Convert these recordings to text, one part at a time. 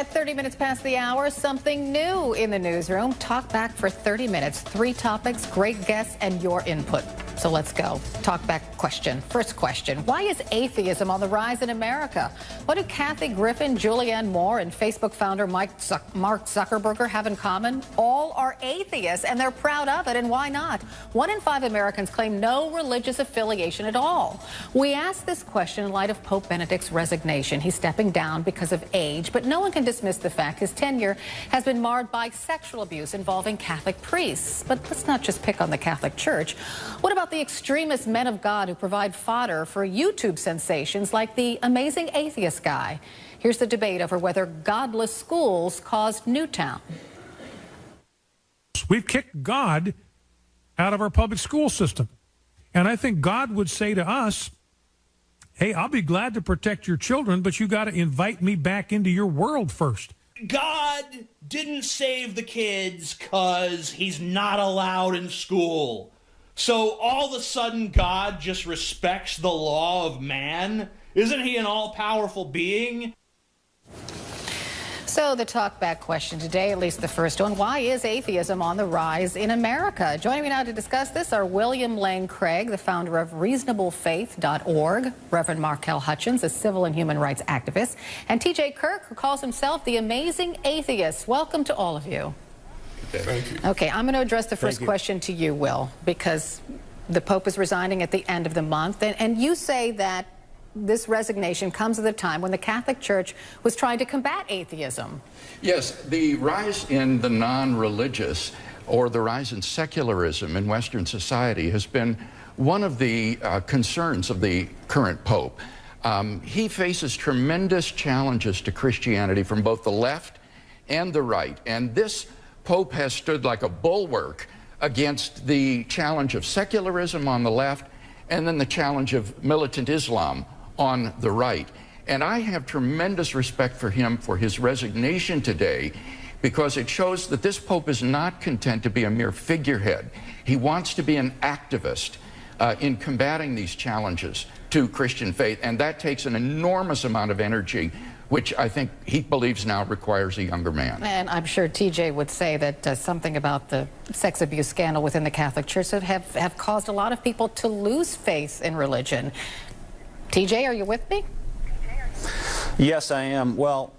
At 30 minutes past the hour, something new in the newsroom. Talk back for 30 minutes. 3 topics, great guests, and your input. So let's go. Talk back question. First question. Why is atheism on the rise in America? What do Kathy Griffin, Julianne Moore, and Facebook founder Mark Zuckerberg have in common? All are atheists, and they're proud of it, and why not? 1 in 5 Americans claim no religious affiliation at all. We asked this question in light of Pope Benedict's resignation. He's stepping down because of age, but no one can dismiss the fact his tenure has been marred by sexual abuse involving Catholic priests. But let's not just pick on the Catholic Church. What about the extremist men of God who provide fodder for YouTube sensations like the Amazing Atheist guy? Here's the debate over whether godless schools caused Newtown. We've kicked God out of our public school system. And I think God would say to us, hey, I'll be glad to protect your children, but you got to invite me back into your world first. God didn't save the kids because he's not allowed in school. So all of a sudden, God just respects the law of man? Isn't he an all-powerful being? So the talkback question today, at least the first one, why is atheism on the rise in America? Joining me now to discuss this are William Lane Craig, the founder of reasonablefaith.org, Reverend Markel Hutchins, a civil and human rights activist, and TJ Kirk, who calls himself the Amazing Atheist. Welcome to all of you. Thank you. Okay, I'm going to address the first question to you, Will, because the Pope is resigning at the end of the month, and you say that this resignation comes at a time when the Catholic Church was trying to combat atheism. Yes, the rise in the non-religious, or the rise in secularism in Western society, has been one of the concerns of the current Pope. He faces tremendous challenges to Christianity from both the left and the right, and this Pope has stood like a bulwark against the challenge of secularism on the left and then the challenge of militant Islam on the right. And I have tremendous respect for him for his resignation today, because it shows that this Pope is not content to be a mere figurehead. He wants to be an activist in combating these challenges to Christian faith, and that takes an enormous amount of energy, which I think he believes now requires a younger man. And I'm sure TJ would say that something about the sex abuse scandal within the Catholic Church that have caused a lot of people to lose faith in religion. TJ, are you with me? Yes, I am. Well,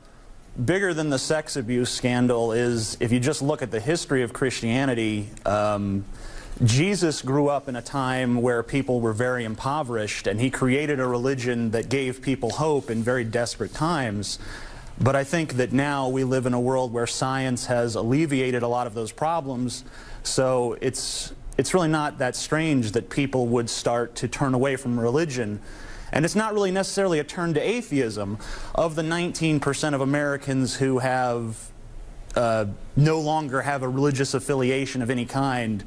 bigger than the sex abuse scandal is, if you just look at the history of Christianity, Jesus grew up in a time where people were very impoverished, and he created a religion that gave people hope in very desperate times. But I think that now we live in a world where science has alleviated a lot of those problems, so it's really not that strange that people would start to turn away from religion. And it's not really necessarily a turn to atheism. Of the 19% of Americans who have no longer have a religious affiliation of any kind,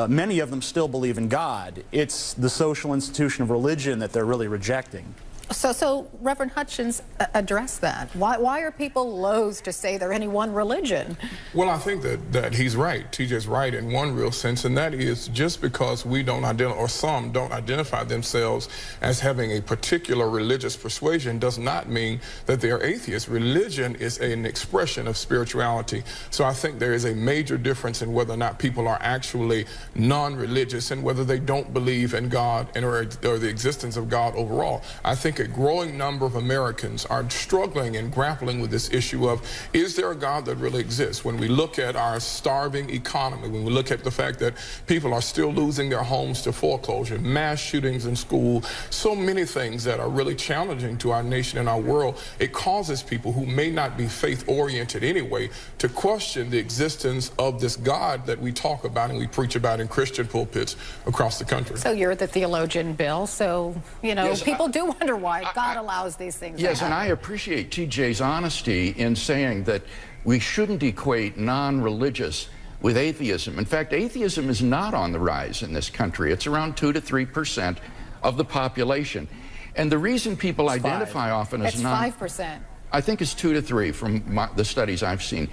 many of them still believe in God. It's the social institution of religion that they're really rejecting. So Reverend Hutchins, address that. Why are people loath to say they're any one religion? Well, I think that he's right. TJ's right in one real sense, and that is just because we don't identify, or some don't identify themselves as having a particular religious persuasion does not mean that they are atheists. Religion is an expression of spirituality. So I think there is a major difference in whether or not people are actually non-religious and whether they don't believe in God or the existence of God overall. I think a growing number of Americans are struggling and grappling with this issue of, is there a God that really exists? When we look at our starving economy, when we look at the fact that people are still losing their homes to foreclosure, mass shootings in school, so many things that are really challenging to our nation and our world, it causes people who may not be faith-oriented anyway to question the existence of this God that we talk about and we preach about in Christian pulpits across the country. So you're the theologian, Bill, so, you know, yes, people do wonder why God allows these things. Yes, and I appreciate TJ's honesty in saying that we shouldn't equate non-religious with atheism. In fact, atheism is not on the rise in this country. It's around 2 to 3% of the population. And the reason people identify often as 5%. I think it's 2 to 3 from the studies I've seen.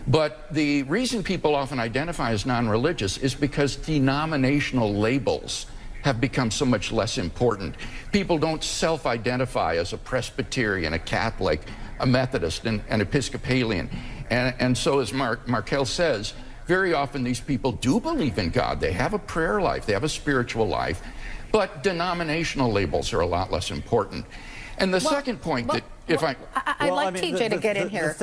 But the reason people often identify as non-religious is because denominational labels have become so much less important. People don't self-identify as a Presbyterian, a Catholic, a Methodist, an Episcopalian. And so, as Markel says, very often these people do believe in God. They have a prayer life, they have a spiritual life, but denominational labels are a lot less important. And the second point that, if I... I'd like TJ to get in here.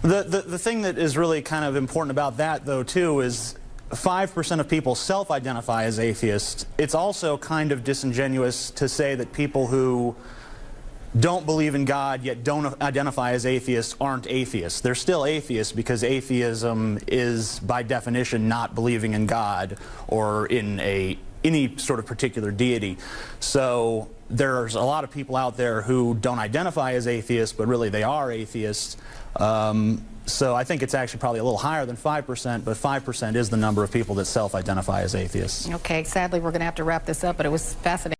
The thing that is really kind of important about that, though, too, is 5% of people self-identify as atheists. It's also kind of disingenuous to say that people who don't believe in God yet don't identify as atheists aren't atheists. They're still atheists because atheism is, by definition, not believing in God or in any sort of particular deity. So there's a lot of people out there who don't identify as atheists, but really they are atheists. So I think it's actually probably a little higher than 5%, but 5% is the number of people that self-identify as atheists. Okay, sadly, we're going to have to wrap this up, but it was fascinating.